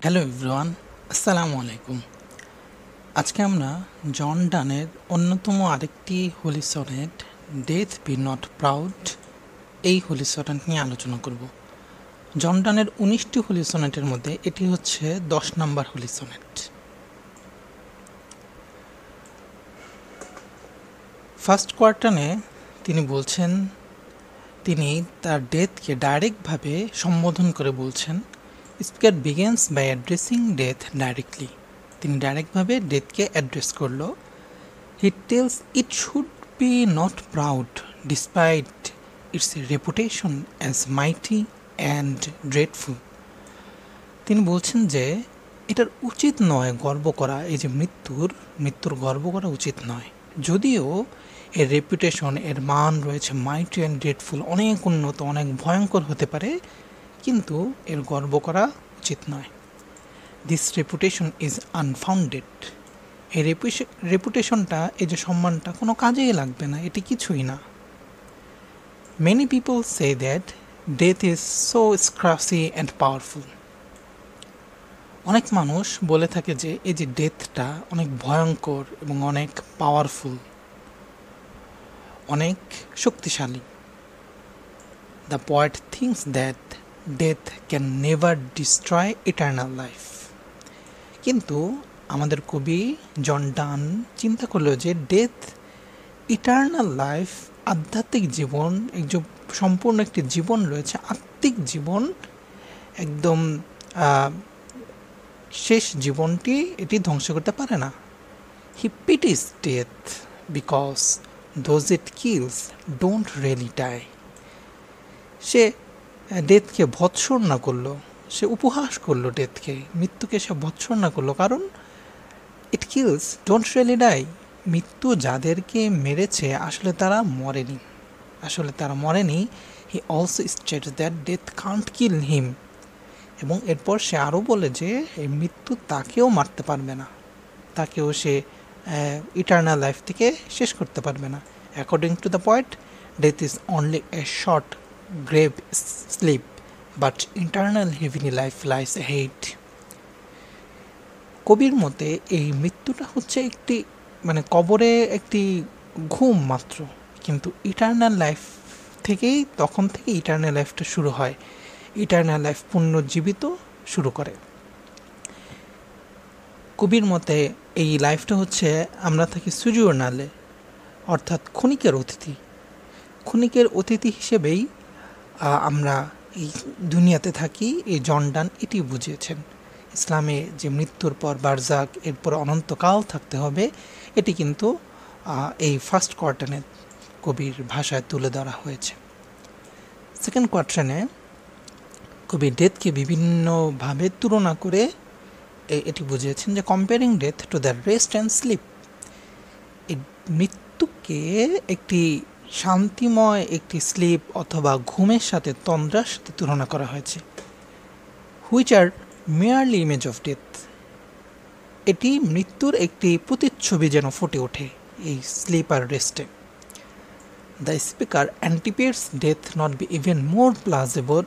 Hello everyone, আসসালামু আলাইকুম। আজকে আমরা জন ডানের অন্যতম আরেকটি holy sonnet death be not proud এই হোলি সনেট নিয়ে আলোচনা করব। জন ডানের 19টি হোলি সনেটের মধ্যে এটি হচ্ছে 10 নম্বর হোলি সনেট। ফার্স্ট কোয়ার্টারে তিনি বলছেন, তিনি তার ডেথকে ডাইরেক্টভাবে সম্বোধন করে বলছেন, speaker begins by addressing death directly. তিনি ডাইরেক্টভাবে ডেথকে অ্যাড্রেস করলো। He tells it should be not proud despite its reputation as mighty and dreadful. তিনি বলছেন যে এটার উচিত নয় গর্ব করা, এই যে মৃত্যুর গর্ব করা উচিত নয়, যদিও এর রেপুটেশন, এর মান রয়েছে মাইটি অ্যান্ড ড্রেডফুল, অনেক উন্নত, অনেক ভয়ঙ্কর হতে পারে, কিন্তু এর গর্ব করা উচিত নয়। This reputation is unfounded. এই রেপুটেশনটা, এই যে সম্মানটা, কোনো কাজেই লাগবে না, এটি কিছুই না। Many people say that death is so scary and powerful. অনেক মানুষ বলে থাকে যে এই যে ডেথটা অনেক ভয়ঙ্কর এবং অনেক পাওয়ারফুল, অনেক শক্তিশালী। The poet thinks that death can never destroy eternal life. কিন্তু আমাদের কবি জন ডান চিন্তা করলো যে ডেথ, ইটার্নাল লাইফ, আধ্যাত্মিক জীবন, এই যে সম্পূর্ণ একটি জীবন রয়েছে, আত্মিক জীবন, একদম শেষ জীবনটি এটি ধ্বংস করতে পারে না। He pities death because those it kills don't really die. সে ডেথকে ভৎসনা করলো, সে উপহাস করলো ডেথকে, মৃত্যুকে সে ভৎসনা করলো, কারণ it kills don't really die. মৃত্যু যাদেরকে মেরেছে আসলে তারা মরেনি। He also states that death can't kill him. এবং এরপর সে আরও বলে যে এই মৃত্যু তাকেও মারতে পারবে না, তাকেও সে ইটার্নাল লাইফ থেকে শেষ করতে পারবে না। According to the point, death is only a short grave sleep, but eternal heavenly life lies head. কবির মতে এই মৃত্যুটা হচ্ছে একটি, মানে কবরে একটি ঘুম মাত্র, কিন্তু ইটার্নাল লাইফ থেকেই, তখন থেকে ইটার্নাল লাইফটা শুরু হয়, ইটার্নাল লাইফ পুনর্জীবিত শুরু করে। কবির মতে এই লাইফটা হচ্ছে, আমরা থাকি সুজুর্নালে, অর্থাৎ ক্ষণিকের অতিথি হিসেবেই আমরা এই দুনিয়াতে থাকি। এই জন ডান এটি বুঝিয়েছেন। ইসলামে যে মৃত্যুর পর বারজাক, এরপর অনন্তকাল থাকতে হবে, এটি কিন্তু এই ফার্স্ট কোয়ার্টারে কবির ভাষায় তুলে ধরা হয়েছে। সেকেন্ড কোয়ার্টারে কবি ডেথকে বিভিন্নভাবে তুলনা করে এটি বুঝিয়েছেন যে comparing death to the rest and sleep. এই মৃত্যুকে একটি শান্তিময় একটি স্লিপ অথবা ঘুমের সাথে, তন্দ্রার সাথে তুলনা করা হয়েছে। Which are merely image of death. এটি মৃত্যুর একটি প্রতিচ্ছবি যেন ফুটে ওঠে এই স্লিপ আর রেস্টে। The speaker anticipates death not be even more plausible,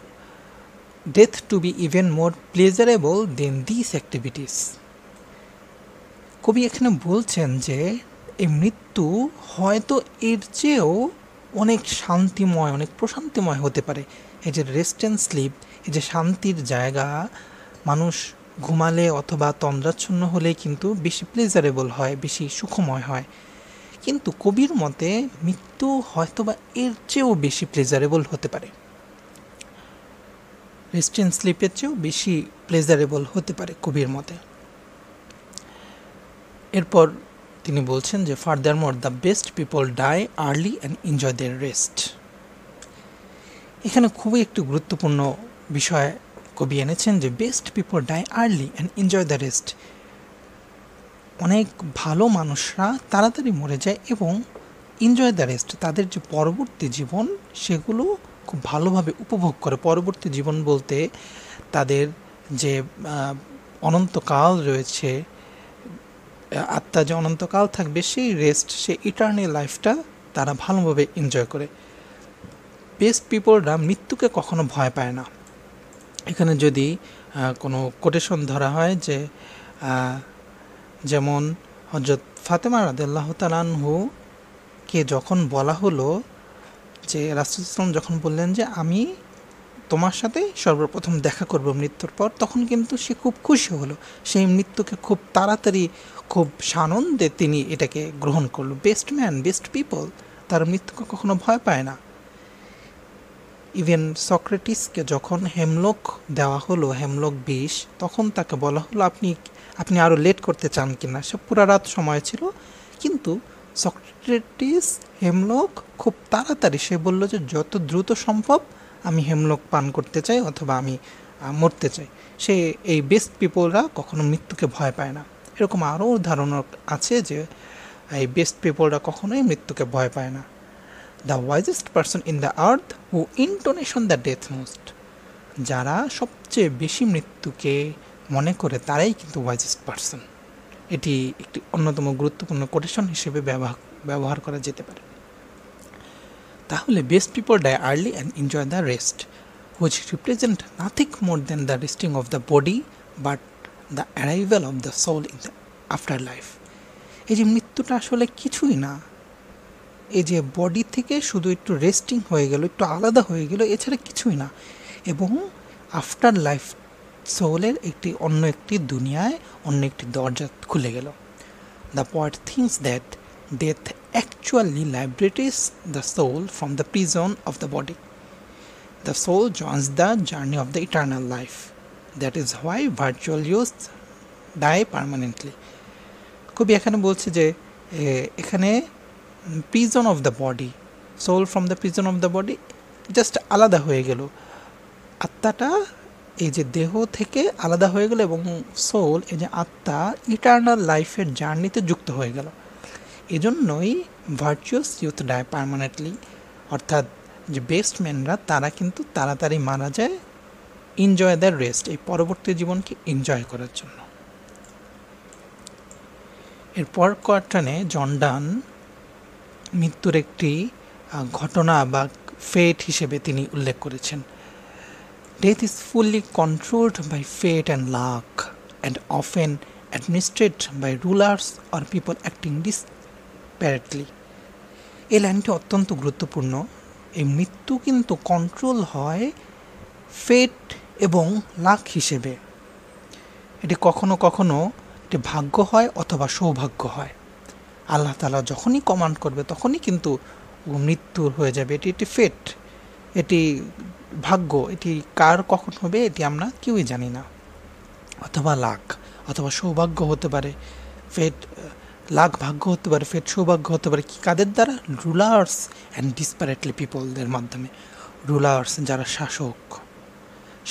death to be even more pleasurable than this activities. কবি এখানে বলছেন যে এই মৃত্যু হয়তো এর চেয়েও অনেক শান্তিময়, অনেক প্রশান্তিময় হতে পারে। এই যে রেস্ট অ্যান্ড স্লিপ, এই যে শান্তির জায়গা, মানুষ ঘুমালে অথবা তন্দ্রাচ্ছন্ন হলে কিন্তু বেশি প্লেজারেবল হয়, বেশি সুখময় হয়। কিন্তু কবির মতে মৃত্যু হয়তোবা এর চেয়েও বেশি প্লেজারেবল হতে পারে, রেস্ট অ্যান্ড স্লিপের চেয়েও বেশি প্লেজারেবল হতে পারে কবির মতে। এরপর তিনি বলছেন যে furthermore the best people die early and enjoy their rest. এখানে খুবই একটি গুরুত্বপূর্ণ বিষয় কবি এনেছেন যে best people die early and enjoy the rest. অনেক ভালো মানুষরা তাড়াতাড়ি মরে যায় এবং এনজয় দ্য রেস্ট, তাদের যে পরবর্তী জীবন সেগুলো খুব ভালোভাবে উপভোগ করে। পরবর্তী জীবন বলতে তাদের যে অনন্তকাল রয়েছে, আত্মা যে অনন্তকাল থাকবে, সেই রেস্ট, সেই ইটার্নাল লাইফটা তারা ভালোভাবে এনজয় করে। বেস্ট পিপলরা মৃত্যুকে কখনো ভয় পায় না। এখানে যদি কোনো কোটেশন ধরা হয় যে যেমন হযরত ফাতেমা রাদিয়াল্লাহু তাআলা আনহু কে যখন বলা হলো যে রাসূল সাল্লাল্লাহু আলাইহি ওয়াসাল্লাম যখন বললেন যে আমি তোমার সাথে সর্বপ্রথম দেখা করব মৃত্যুর পর, তখন কিন্তু সে খুব খুশি হলো। সেই মৃত্যুকে খুব তাড়াতাড়ি খুব সানন্দে তিনি এটাকে গ্রহণ করলো। বেস্ট ম্যান, বেস্ট পিপল তার মৃত্যুকে কখনো ভয় পায় না। ইভেন সক্রেটিসকে যখন হেমলক দেওয়া হলো, হেমলক বিষ, তখন তাকে বলা হলো আপনি আরও লেট করতে চান কিনা। সে পুরা রাত সময় ছিল, কিন্তু সক্রেটিস হেমলক খুব তাড়াতাড়ি সে বলল যে যত দ্রুত সম্ভব আমি হেমলক পান করতে চাই অথবা আমি মরতে চাই। সে এই বেস্ট পিপলরা কখনো মৃত্যুকে ভয় পায় না। এরকম আরও উদাহরণ আছে যে এই বেস্ট পিপলরা কখনোই মৃত্যুকে ভয় পায় না। The wisest person in the earth who intonation the death most, যারা সবচেয়ে বেশি মৃত্যুকে মনে করে তারাই কিন্তু ওয়াইজেস্ট পারসন। এটি একটি অন্যতম গুরুত্বপূর্ণ কোটেশন হিসেবে ব্যবহার করা যেতে পারে। তাহলে best people die early and enjoy the rest, which represent nothing more than the resting of the body but the arrival of the soul in the after life. এই যে মৃত্যুটা আসলে কিছুই না, এই যে বডি থেকে শুধু একটু রেস্টিং হয়ে গেল, একটু আলাদা হয়ে গেল, এছাড়া কিছুই না। এবং আফটার লাইফ সোলের অন্য একটি দুনিয়ায় অন্য একটি দরজা খুলে গেল। The poet thinks that death actually liberates the soul from the prison of the body. The soul joins the journey of the eternal life. That is why virtual use die permanently. কবি এখানে বলছে যে এখানে prison of the body, soul from the prison of the body, just আলাদা হয়ে গেল। আত্মাটা এই যে দেহ থেকে আলাদা হয়ে গেল এবং সোল, এই যে আত্মা, ইটার্নাল লাইফের জার্নিতে যুক্ত হয়ে গেল। এজন্যই ভার্চুয়াস ইউথ ডাই পারমানেন্টলি, অর্থাৎ যে বেস্ট ম্যানরা তারা কিন্তু তাড়াতাড়ি মারা যায়, এনজয় দ্য রেস্ট, এই পরবর্তী জীবনকে এনজয় করার জন্য। এরপর কোয়ার্টানে জন ডান মৃত্যুর একটি ঘটনা বা ফেট হিসেবে তিনি উল্লেখ করেছেন। Death is fully controlled by fate and luck and often administrate by rulers or people acting desperately. এই লাইনটি অত্যন্ত গুরুত্বপূর্ণ। এই মৃত্যু কিন্তু কন্ট্রোল হয় ফেট এবং লাক হিসেবে। এটি কখনো কখনো এটি ভাগ্য হয় অথবা সৌভাগ্য হয়। আল্লাহ তাআলা যখনই কমান্ড করবে তখনই কিন্তু মৃত্যু হয়ে যাবে। এটি ফেট, এটি ভাগ্য, এটি কার কখন হবে এটি আমরা কেউই জানি না। অথবা লাক, অথবা সৌভাগ্য হতে পারে। ফেট লাক ভাগ্য হতে পারে, ফেট সৌভাগ্য হতে পারে। কি কাদের দ্বারা? রুলার্স অ্যান্ড ডিসপ্যারেটলি পিপলদের মাধ্যমে। রুলার্স যারা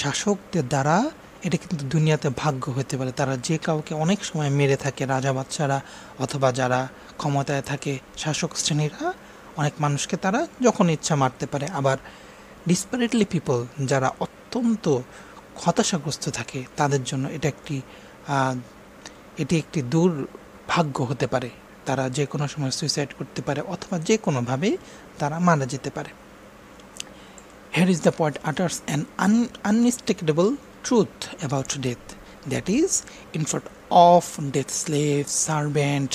শাসকদের দ্বারা এটা কিন্তু দুনিয়াতে ভাগ্য হতে পারে। তারা যে কাউকে অনেক সময় মেরে থাকে, রাজা বাদশারা অথবা যারা ক্ষমতায় থাকে, শাসক শ্রেণীরা অনেক মানুষকে তারা যখন ইচ্ছা মারতে পারে। আবার ডিসপ্যারেটলি পিপল যারা অত্যন্ত হতাশাগ্রস্ত থাকে, তাদের জন্য এটি একটি দুর্ভাগ্য হতে পারে। তারা যে কোনো সময় সুইসাইড করতে পারে অথবা যে কোনোভাবে তারা মারা যেতে পারে। Here is the poet utters an unmistakable truth about death, that is, in front of death, slaves, servant,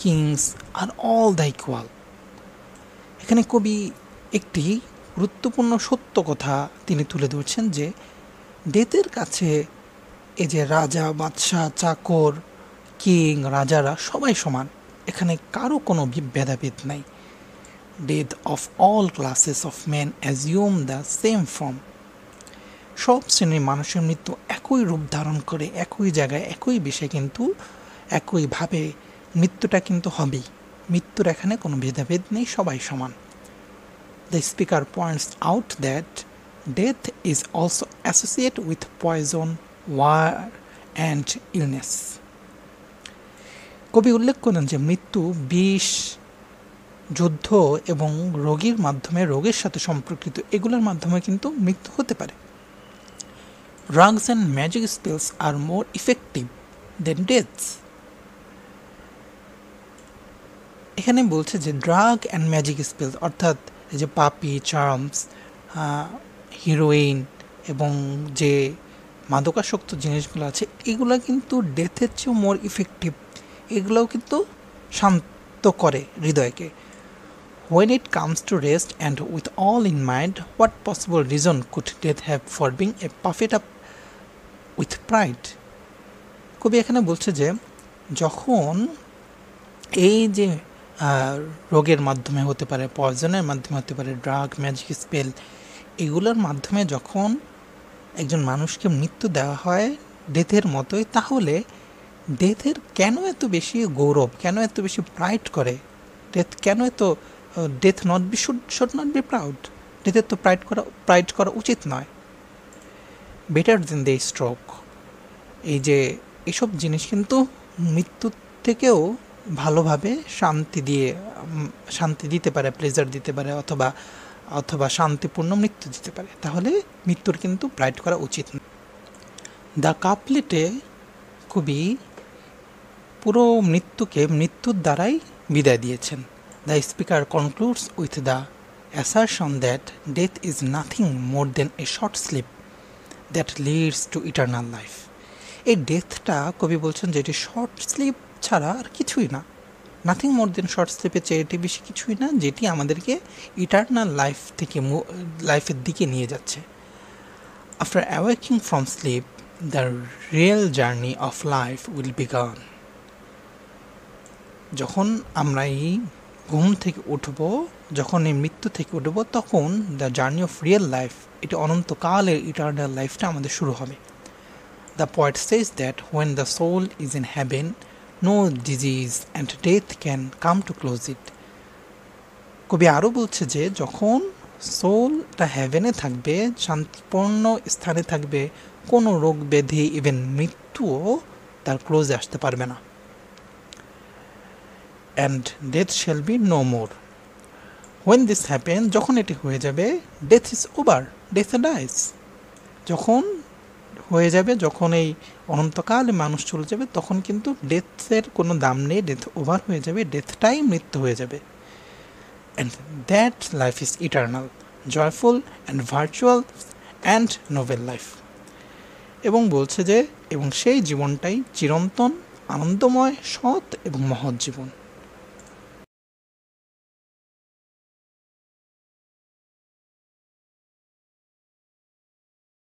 kings are all the equal. এখানে কবি একটি গুরুত্বপূর্ণ সত্য কথা তিনি তুলে ধরছেন যে ডেথের কাছে এই যে রাজা, বাদশাহ, চাকর, কিং, রাজারা সবাই সমান। এখানে কারো কোনো ভেদাভেদ নাই। Death of all classes of men assume the same form. সব শ্রেণীর মানুষের মৃত্যু একই রূপ ধারণ করে, একই জায়গায়, একই বিষয়ে, কিন্তু একইভাবে মৃত্যুটা কিন্তু হবেই। মৃত্যুর এখানে কোনো ভেদাভেদ নেই, সবাই সমান। The speaker points out that death is also associated with poison, war and illness. কবি উল্লেখ করেন যে মৃত্যু বিষ, যুদ্ধ এবং রোগের মাধ্যমে, রোগের সাথে সম্পর্কিত, এগুলোর মাধ্যমে কিন্তু মৃত্যু হতে পারে। Drugs and magic spells are more effective than deaths. এখানে বলছে যে ড্রাগ অ্যান্ড ম্যাজিক স্পেলস, অর্থাৎ এই যে পাপি, চার্মস, হিরোইন এবং যে মাদকাসক্ত জিনিসগুলো আছে, এগুলো কিন্তু ডেথের চেয়েও মোর ইফেক্টিভ। এগুলোও কিন্তু শান্ত করে হৃদয়কে। When it comes to rest and with all in mind, what possible reason could death have for being a puffed up with pride? কবি এখানে বলছে যে যখন এই যে রোগের মাধ্যমে হতে পারে, পয়জনের মাধ্যমে হতে পারে, ড্রাগ, ম্যাজিক স্পেল, এগুলোর মাধ্যমে যখন একজন মানুষকে মৃত্যু দেওয়া হয় ডেথের মতোই, তাহলে ডেথের কেন এত বেশি গৌরব, কেন এত বেশি প্রাইড করে? ডেথ কেন এত death not be should not be proud? ডেথের তো প্রাইড করা উচিত নয়। বেটার দেন দ্য স্ট্রোক, এই যে এসব জিনিস কিন্তু মৃত্যুর থেকেও ভালোভাবে শান্তি দিতে পারে, প্লেজার দিতে পারে, অথবা শান্তিপূর্ণ মৃত্যু দিতে পারে। তাহলে মৃত্যুর কিন্তু প্রাইড করা উচিত না। দ্য কাপলেটে কবি পুরো মৃত্যুর দ্বারাই বিদায় দিয়েছেন। The speaker concludes with the assertion that death is nothing more than a short sleep that leads to eternal life. এই ডেথটা কবি বলছেন যে এটি শর্ট স্লিপ ছাড়া আর কিছুই না। নাথিং মোর দেন শর্ট স্লিপের চেয়ে এটি বেশি কিছুই না, যেটি আমাদেরকে ইটার্নাল লাইফের দিকে নিয়ে যাচ্ছে। After awakening from sleep the real journey of life will begin. যখন আমরা এই ঘুম থেকে উঠব, যখন এই মৃত্যু থেকে উঠব, তখন the journey of real life, এটি অনন্তকালের ইটার্নাল লাইফটা আমাদের শুরু হবে। The poet says that when the soul is in heaven no disease and death can come to close it. কবি আরও বলছে যে যখন সোলটা হ্যাভেনে থাকবে, শান্তিপূর্ণ স্থানে থাকবে, কোনো রোগ ব্যাধি, ইভেন মৃত্যুও তার ক্লোজে আসতে পারবে না। And death shall be no more. When this happen, যখন এটি হয়ে যাবে, death is over, death dies. যখন হয়ে যাবে, যখন এই অনন্তকালে মানুষ চলে যাবে, তখন কিন্তু ডেথের কোনো দাম নেই, ডেথ ওভার হয়ে যাবে, ডেথটাই মৃত্যু হয়ে যাবে। And that life is eternal, joyful and virtual and Nobel life. এবং বলছে যে এবং সেই জীবনটাই চিরন্তন, আনন্দময়, সৎ এবং মহৎ জীবন।